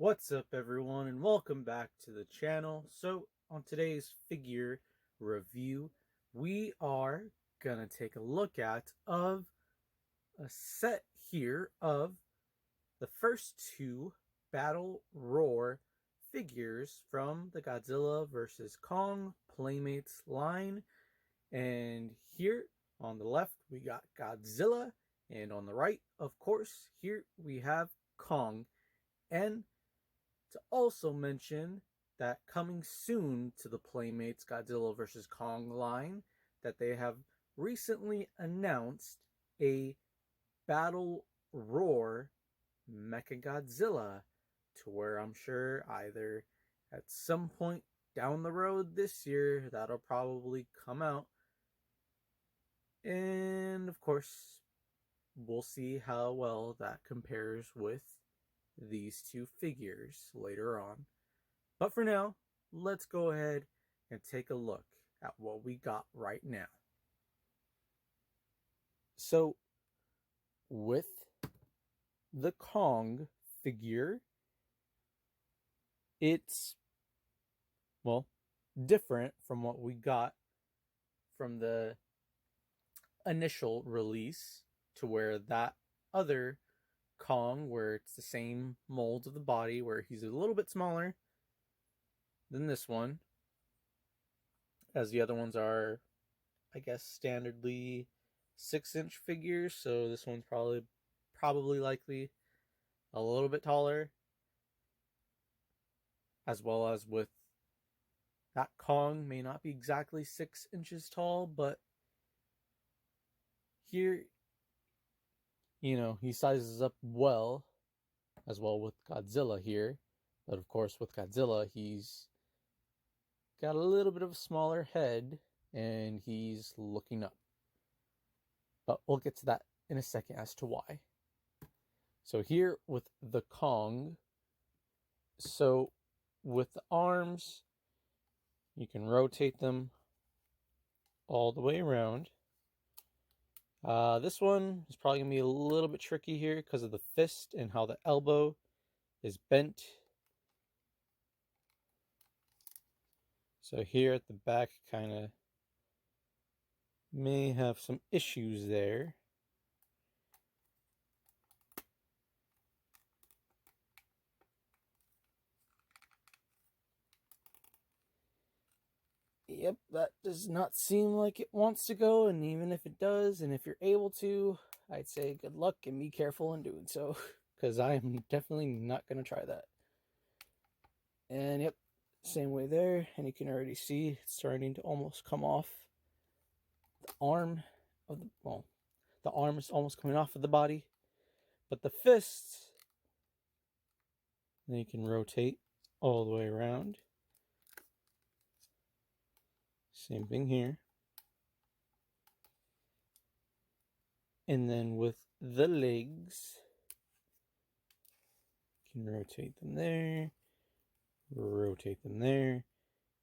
What's up everyone and welcome back to the channel. So on today's figure review, we are gonna take a look at a set here of the first two Battle Roar figures from the Godzilla vs. Kong Playmates line. And here on the left we got Godzilla, and on the right, of course, here we have Kong. And to also mention that coming soon to the Playmates Godzilla vs. Kong line, that they have recently announced a Battle Roar Mechagodzilla, to where I'm sure either at some point down the road this year that'll probably come out. And of course, we'll see how well that compares with these two figures later on. But for now, let's go ahead and take a look at what we got right now. So, with the Kong figure, it's, well, different from what we got from the initial release, to where that other Kong, where it's the same mold of the body, where he's a little bit smaller than this one, as the other ones are, I guess, standardly 6-inch figures. So this one's probably likely a little bit taller, as well as with that Kong may not be exactly 6 inches tall, but here, he sizes up well, as well with Godzilla here. But of course, with Godzilla, he's got a little bit of a smaller head, and he's looking up. But we'll get to that in a second as to why. So here with the Kong, so with the arms, you can rotate them all the way around. This one is probably going to be a little bit tricky here because of the fist and how the elbow is bent. So here at the back, kind of may have some issues there. Yep, that does not seem like it wants to go, and even if it does, and if you're able to, I'd say good luck and be careful in doing so, because I am definitely not going to try that. And yep, same way there, and you can already see it's starting to almost come off the arm of the, well, the arm is almost coming off of the body, but the fist, then you can rotate all the way around. Same thing here. And then with the legs, you can rotate them there, rotate them there.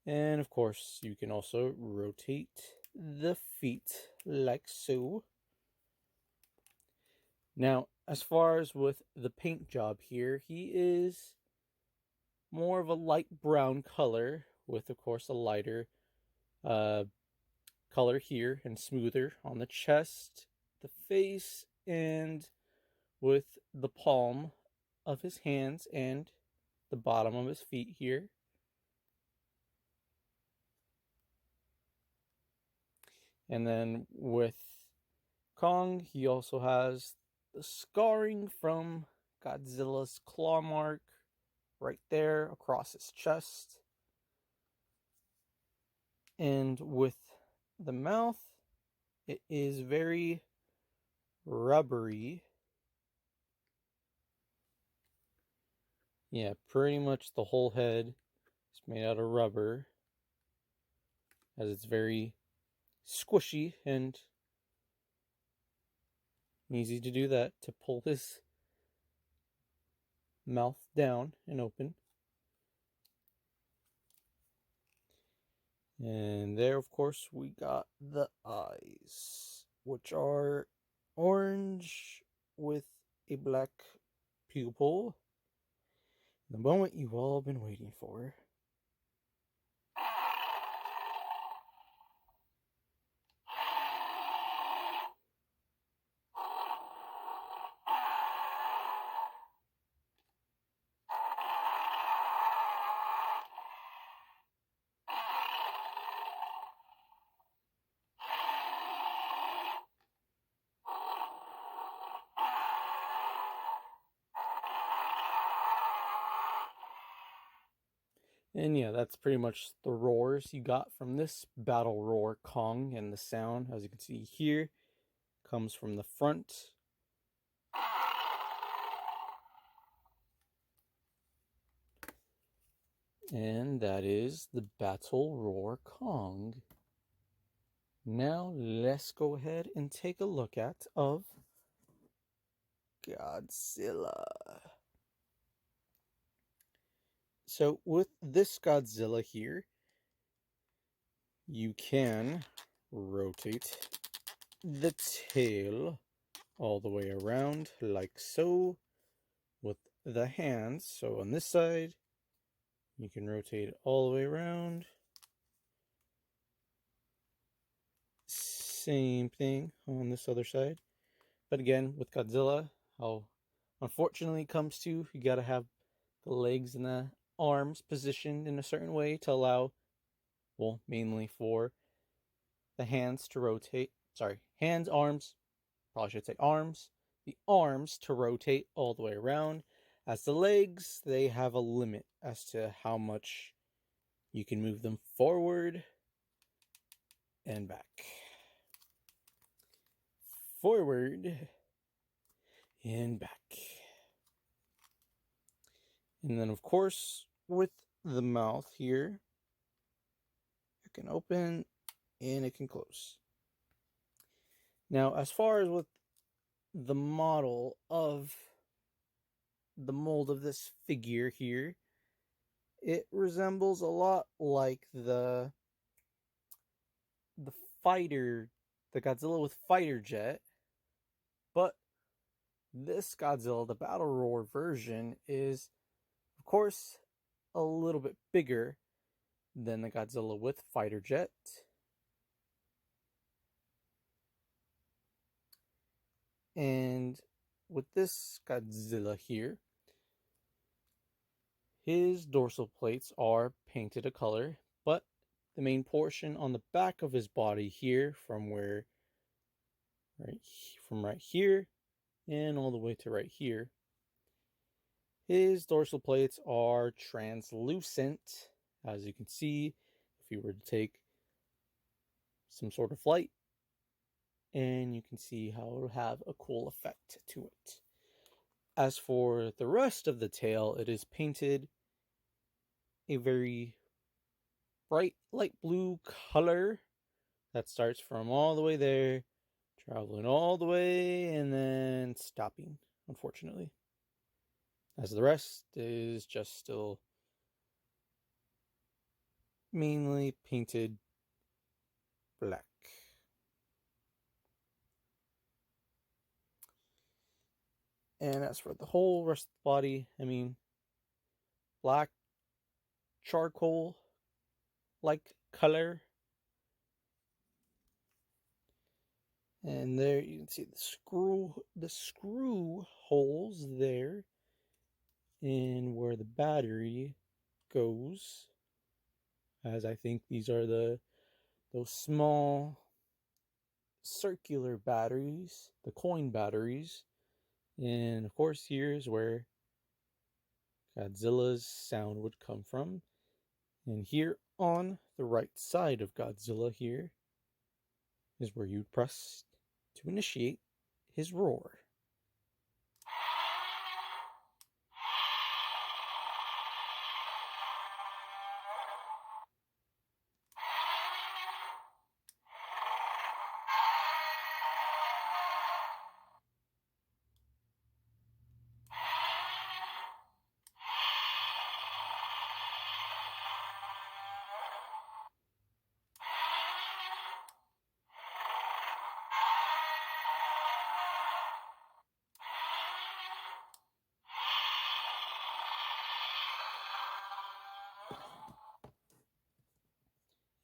And of course, you can also rotate the feet like so. Now, as far as with the paint job here, he is more of a light brown color with, of course, a lighter color here and smoother on the chest, the face, and with the palm of his hands and the bottom of his feet here. And then with Kong, he also has the scarring from Godzilla's claw mark right there across his chest. And with the mouth, it is very rubbery. Yeah, pretty much the whole head is made out of rubber, as it's very squishy and easy to do that, to pull his mouth down and open. And there, of course, we got the eyes, which are orange with a black pupil. The moment you've all been waiting for. And yeah, that's pretty much the roars you got from this battle roar Kong, and the sound, as you can see here, comes from the front. And that is the battle roar Kong. Now let's go ahead and take a look at of Godzilla. So with this Godzilla here, you can rotate the tail all the way around like so with the hands. So on this side, you can rotate it all the way around. Same thing on this other side. But again, with Godzilla, how unfortunately it comes to, you gotta have the legs and the arms positioned in a certain way to allow, well, mainly for the hands to rotate. Sorry, hands, arms, probably should say arms. The arms to rotate all the way around. As the legs, they have a limit as to how much you can move them forward and back. Forward and back. And then, of course, with the mouth here, it can open and it can close. Now, as far as with the model of the mold of this figure here, it resembles a lot like the fighter, the Godzilla with fighter jet, but this Godzilla, the Battle Roar version, is, of course, a little bit bigger than the Godzilla with fighter jet. And with this Godzilla here, his dorsal plates are painted a color, but the main portion on the back of his body here, from right here and all the way to right here, his dorsal plates are translucent, as you can see if you were to take some sort of light, and you can see how it will have a cool effect to it. As for the rest of the tail, it is painted a very bright light blue color that starts from all the way there, traveling all the way, and then stopping, unfortunately. As the rest is just still mainly painted black. And as for the whole rest of the body, I mean, black charcoal like color. And there you can see the screw holes there in where the battery goes. As I think these are those small circular batteries, the coin batteries. And of course, here's where Godzilla's sound would come from. And here on the right side of Godzilla here is where you'd press to initiate his roar.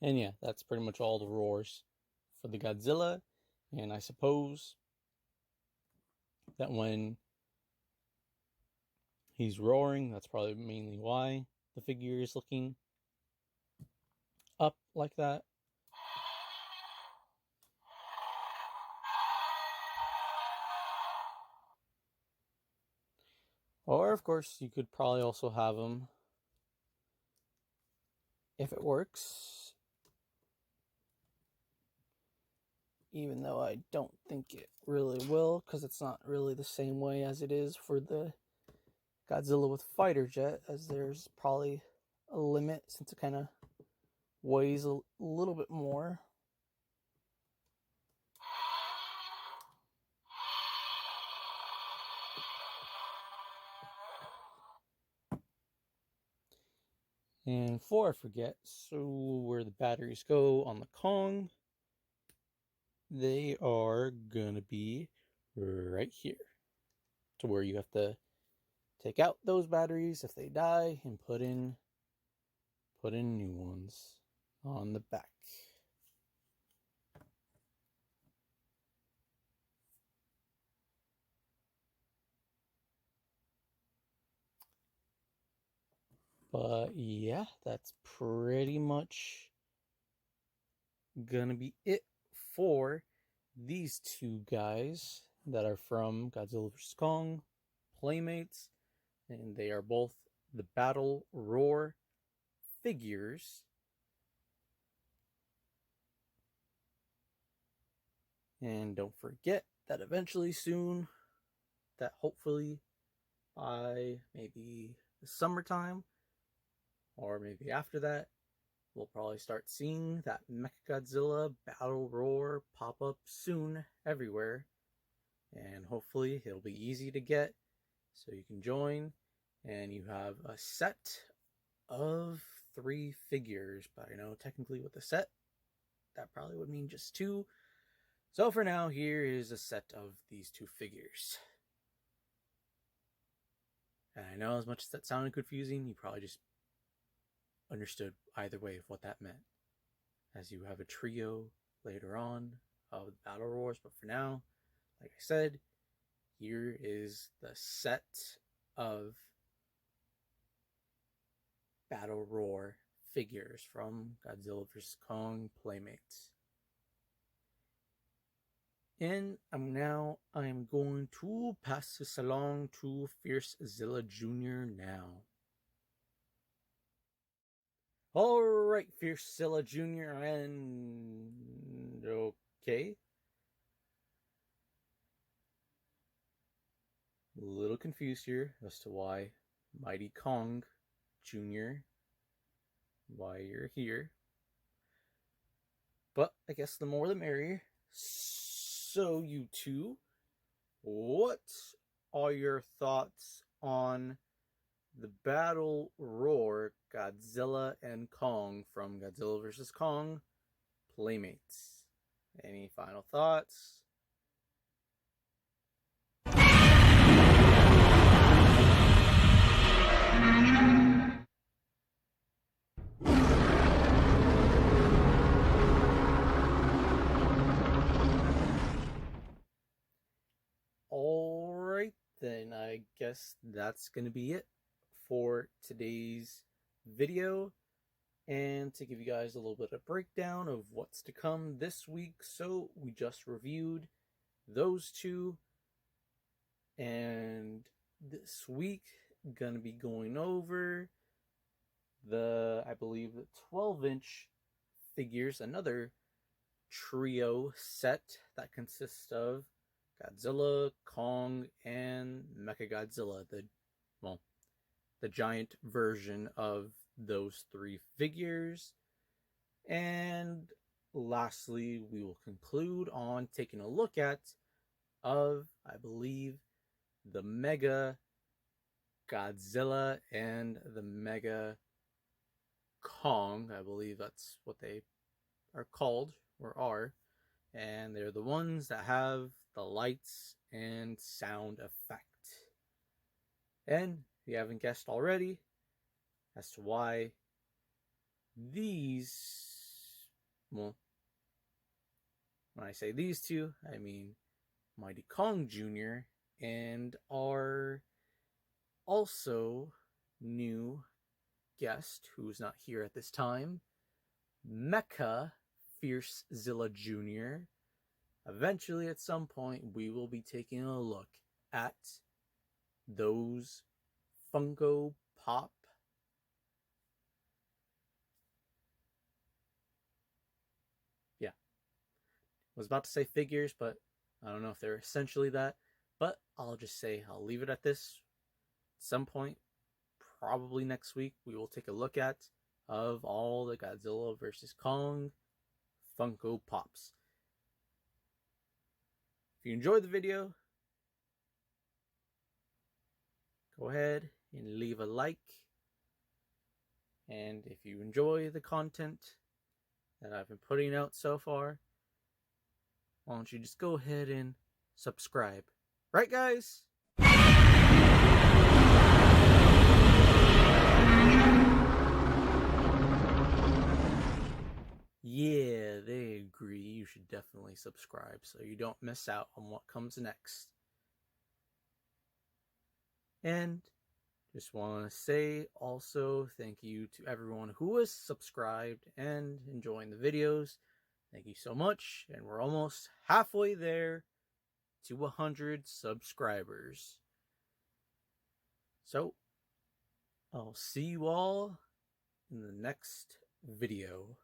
And yeah, that's pretty much all the roars for the Godzilla. And I suppose that when he's roaring, that's probably mainly why the figure is looking up like that. Or, of course, you could probably also have him, if it works, even though I don't think it really will, because it's not really the same way as it is for the Godzilla with fighter jet, as there's probably a limit since it kind of weighs a little bit more. And before I forget, so where the batteries go on the Kong, they are gonna be right here, to where you have to take out those batteries if they die and put in new ones on the back. But yeah, that's pretty much gonna be it for these two guys that are from Godzilla vs. Kong Playmates, and they are both the Battle Roar figures. And don't forget that eventually soon, that hopefully by maybe the summertime or maybe after that, we'll probably start seeing that Mechagodzilla Battle Roar pop up soon everywhere. And hopefully it'll be easy to get so you can join and you have a set of 3 figures. But I know technically with the set, that probably would mean just 2. So for now, here is a set of these 2 figures. And I know as much as that sounded confusing, you probably just understood either way of what that meant, as you have a trio later on of Battle Roars. But for now, like I said, here is the set of Battle Roar figures from Godzilla vs. Kong Playmates. And I'm going to pass this along to Fiercezilla Jr. now. Alright, Fiercezilla Jr. and okay. A little confused here as to why Mighty Kong Jr., why you're here. But I guess the more the merrier. So you two, what are your thoughts on the Battle Roar Godzilla and Kong from Godzilla vs. Kong Playmates? Any final thoughts? Alright, then I guess that's going to be it for today's video. And to give you guys a little bit of breakdown of what's to come this week. So we just reviewed those 2. And this week, gonna be going over I believe, the 12-inch figures, another trio set that consists of Godzilla, Kong, and Mechagodzilla, the giant version of those 3 figures. And lastly, we will conclude on taking a look at, I believe, the Mega Godzilla and the Mega Kong. I believe that's what they are called, or are. And they're the ones that have the lights and sound effect. And if you haven't guessed already as to why these Well, when I say these two, I mean Mighty Kong Jr. and our also new guest, who's not here at this time, Mecha Fierce Zilla Jr. Eventually, at some point, we will be taking a look at those Funko Pop. Yeah, I was about to say figures, but I don't know if they're essentially that. But I'll just say I'll leave it at this. At some point, probably next week, we will take a look at of all the Godzilla vs. Kong Funko Pops. If you enjoyed the video, go ahead and leave a like. And if you enjoy the content that I've been putting out so far, why don't you just go ahead and subscribe. Right, guys? Yeah, they agree. You should definitely subscribe so you don't miss out on what comes next. And just want to say also thank you to everyone who has subscribed and enjoying the videos. Thank you so much. And we're almost halfway there to 100 subscribers. So, I'll see you all in the next video.